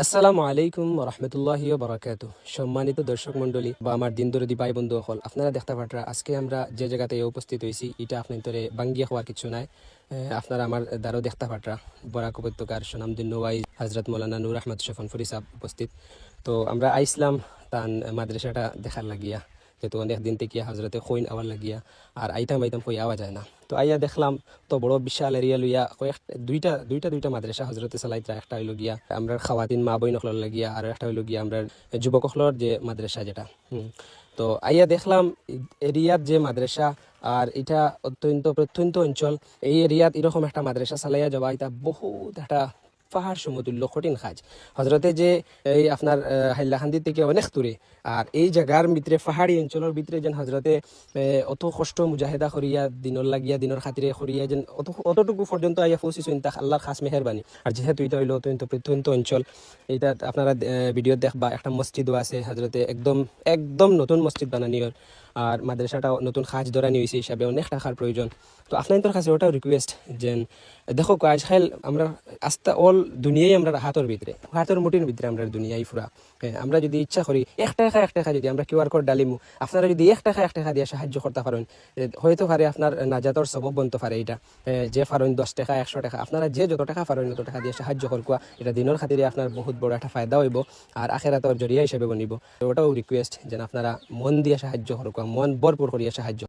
আসসালামু আলাইকুম রহমতুল্লাহি বারাকাতু। সম্মানিত দর্শক মন্ডলী বা আমার দিন দরদি ভাই বন্ধু হল, আপনারা দেখতে পাটরা আজকে আমরা যে জায়গাতে উপস্থিত হয়েছি এটা আপনার তোরে বাঙ্গিয়া হওয়ার কিছু নাই। আপনারা আমার দ্বারাও দেখতে পাটরা বরাক উপত্যকার সুনামদিন নওয়াই হজরত মৌলানা নূর আহমদ শফনফুরি সাহেব উপস্থিত। তো আমরা আইসলাম তান মাদ্রাসাটা দেখার লাগিয়া, যেহেতু অনেক দিন থেকে হজরতে খৈন আওয়ার লাগিয়া আর আইতাম আইতাম কই আওয়া যায় না। তো আইয়া দেখলাম তো বড় বিশাল এরিয়া লইয়া কয়েক দুইটা মাদ্রাসা হজরতে চালাইতা। একটা হইল গিয়া আমরা খাওয়াতিন মা বই নকলার লাগিয়া, আর একটা হইল গিয়া আমরা যুবক হলর যে মাদ্রাসা যেটা। তো আইয়া দেখলাম এরিয়ার যে মাদ্রাসা, আর এটা অত্যন্ত প্রত্যন্ত অঞ্চল। এই এরিয়াত এরকম একটা মাদ্রাসা চালাইয়া যাওয়া এটা বহুত একটা পাহাড় সমতুল্য কঠিন কাজ। হজরতে যে এই আপনার হাইলাকান্দি থেকে অনেক দূরে, আর এই জায়গার ভিতরে পাহাড়ি অঞ্চলের ভিতরে যেন হজরতে অত কষ্ট মুজাহিদা করিয়া দিনর লাগিয়া দিনের খাতিরে করিয়া যেন অতটুকু পর্যন্ত আইয়া পৌঁছিছেন, তা আল্লাহর খাস মেহেরবানি। আর যেহেতু এটা হইলো অত্যন্ত প্রত্যন্ত অঞ্চল, এটা আপনারা ভিডিও দেখবা একটা মসজিদও আছে হজরতে, একদম একদম নতুন মসজিদ বানানিওর। আর মাদ্রাসাটা নতুন খাজ ধরানি হয়েছে হিসাবে অনেক টাকার প্রয়োজন। তো আপনাদের কাছে ওটাও রিকোয়েস্ট যেন দেখো আজকাল আমরা আস্তা অল দুনিয়াই আমরা হাতের মুঠির ভিতরে আমরা দুনিয়াই ফুরা। আমরা যদি ইচ্ছা করি এক টাকা যদি আমরা কিউআর কোড ডালিমু, আপনারা যদি এক টাকা দিয়ে সাহায্য করতে পারেন, হয়তো পারে আপনার নাজাতর সবব বনতে পারে। এটা যে পারেন 10 টাকা 100 টাকা, আপনারা যে যত টাকা পারেন তত টাকা দিয়ে সাহায্য করবা, এটা দিনের খাতিরে আপনার বহুত বড় একটা ফায়দা হইব আর আখেরাতর জরিয়া হিসেবে বনিব। ওটাও রিকোয়েস্ট যেন আপনারা মন দিয়ে সাহায্য করবা, মন ভরপুর করিয়া সাহায্য।